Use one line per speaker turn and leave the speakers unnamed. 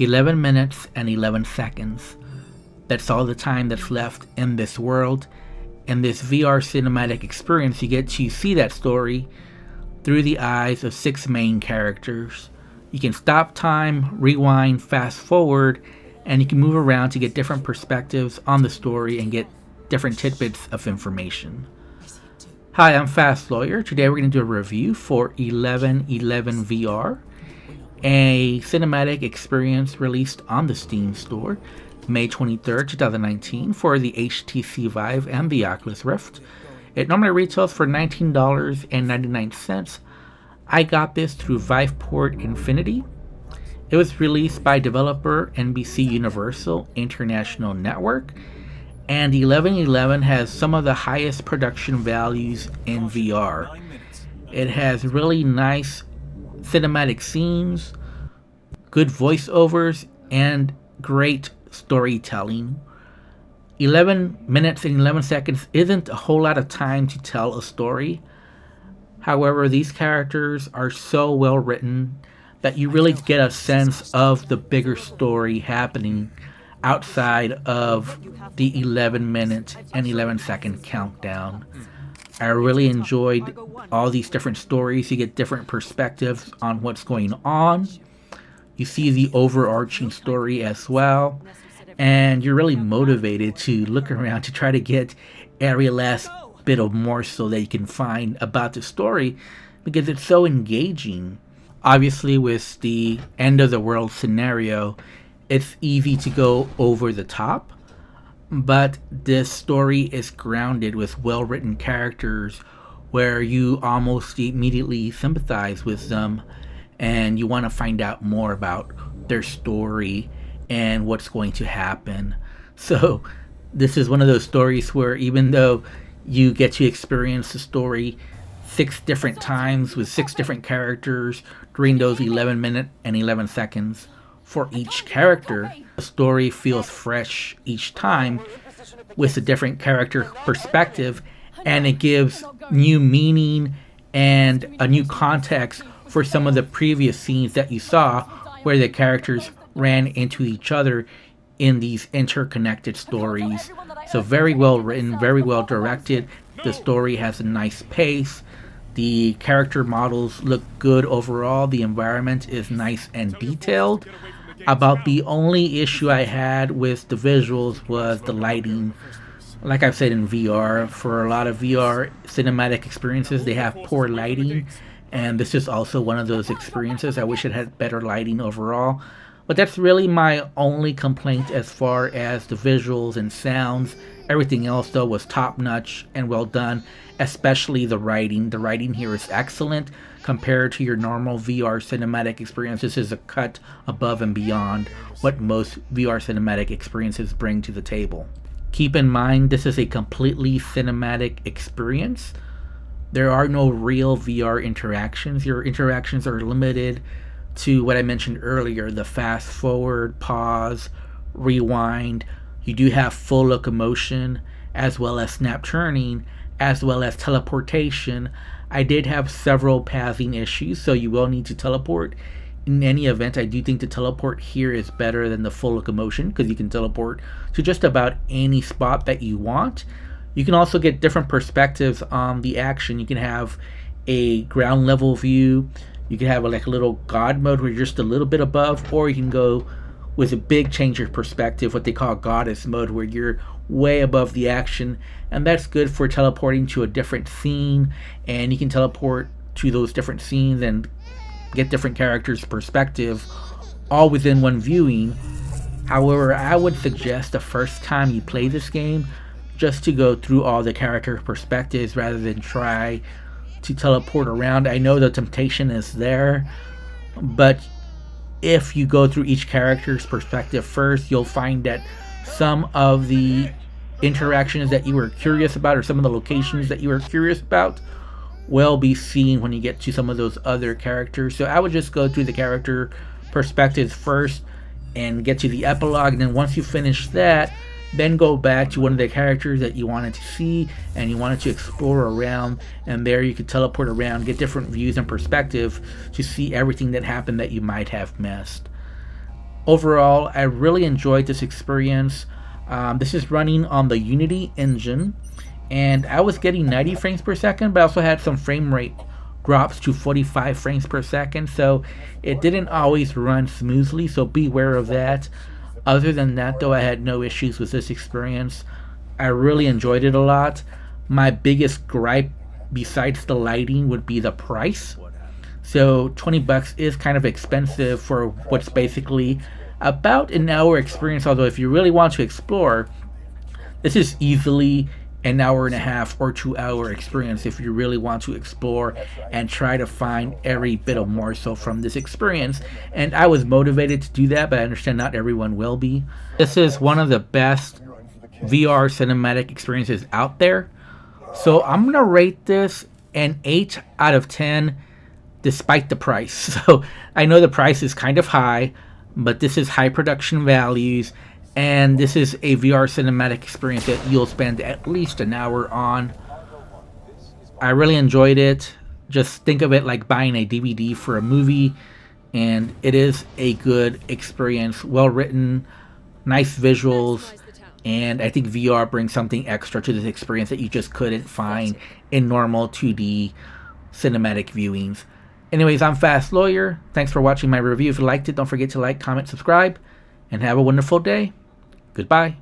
11 minutes and 11 seconds. That's all the time that's left in this world. In this VR cinematic experience, you get to see that story through the eyes of 6 main characters. You can stop time, rewind, fast forward, and you can move around to get different perspectives on the story and get different tidbits of information. Hi, I'm Fast Lawyer. Today we're going to do a review for 1111 VR, a cinematic experience released on the Steam store May 23rd, 2019 for the HTC Vive and the Oculus Rift. It normally retails for $19.99. I got this through Viveport Infinity. It was released by developer NBC Universal International Network, and 1111 has some of the highest production values in VR. It has really nice cinematic scenes, good voiceovers, and great storytelling. 11 minutes and 11 seconds isn't a whole lot of time to tell a story. However, these characters are so well written that you really get a sense of the bigger story happening outside of the 11 minute and 11 second countdown. I really enjoyed all these different stories. You get different perspectives on what's going on. You see the overarching story as well, and you're really motivated to look around to try to get every last bit of morsel that you can find about the story because it's so engaging. Obviously, with the end of the world scenario, it's easy to go over the top, but this story is grounded with well-written characters where you almost immediately sympathize with them and you want to find out more about their story and what's going to happen. So this is one of those stories where even though you get to experience the story 6 different times with 6 different characters during those 11 minutes and 11 seconds for each character, the story feels fresh each time with a different character perspective, and it gives new meaning and a new context for some of the previous scenes that you saw where the characters ran into each other in these interconnected stories. So very well written, very well directed. The story has a nice pace. The character models look good overall. The environment is nice and detailed. About the only issue I had with the visuals was the lighting. Like I've said in VR, for a lot of VR cinematic experiences, they have poor lighting. And this is also one of those experiences. I wish it had better lighting overall. But that's really my only complaint as far as the visuals and sounds. Everything else, though, was top-notch and well done, especially the writing. The writing here is excellent compared to your normal VR cinematic experience. This is a cut above and beyond what most VR cinematic experiences bring to the table. Keep in mind, this is a completely cinematic experience. There are no real VR interactions. Your interactions are limited to what I mentioned earlier, the fast forward, pause, rewind. You do have full locomotion, as well as snap turning, as well as teleportation. I did have several pathing issues, so you will need to teleport. In any event, I do think the teleport here is better than the full locomotion because you can teleport to just about any spot that you want. You can also get different perspectives on the action. You can have a ground level view. You can have a little god mode where you're just a little bit above, or you can go with a big change of perspective, what they call goddess mode, where you're way above the action, and that's good for teleporting to a different scene, and you can teleport to those different scenes and get different characters' perspective all within one viewing. However, I would suggest the first time you play this game just to go through all the character perspectives rather than try to teleport around. I know the temptation is there, but if you go through each character's perspective first, you'll find that some of the interactions that you were curious about or some of the locations that you were curious about will be seen when you get to some of those other characters. So I would just go through the character perspectives first and get to the epilogue, and then once you finish that, then go back to one of the characters that you wanted to see and you wanted to explore around, and there you could teleport around, get different views and perspective to see everything that happened that you might have missed. Overall, I really enjoyed this experience. This is running on the Unity engine, and I was getting 90 frames per second, but I also had some frame rate drops to 45 frames per second, so it didn't always run smoothly, so beware of that. Other than that, though, I had no issues with this experience. I really enjoyed it a lot. My biggest gripe, besides the lighting, would be the price. So 20 bucks is kind of expensive for what's basically about an hour experience, although if you really want to explore, this is easily an hour and a half or 2 hour experience if you really want to explore and try to find every bit of morsel from this experience. And I was motivated to do that, but I understand not everyone will be. This is one of the best VR cinematic experiences out there. So I'm going to rate this an 8 out of 10 despite the price. So I know the price is kind of high, but this is high production values, and this is a VR cinematic experience that you'll spend at least an hour on. I really enjoyed it. Just think of it like buying a DVD for a movie, and it is a good experience, well written, nice visuals, and I think VR brings something extra to this experience that you just couldn't find in normal 2D cinematic viewings. Anyways, I'm Fast Lawyer. Thanks for watching my review. If you liked it, don't forget to like, comment, subscribe, and have a wonderful day. Goodbye.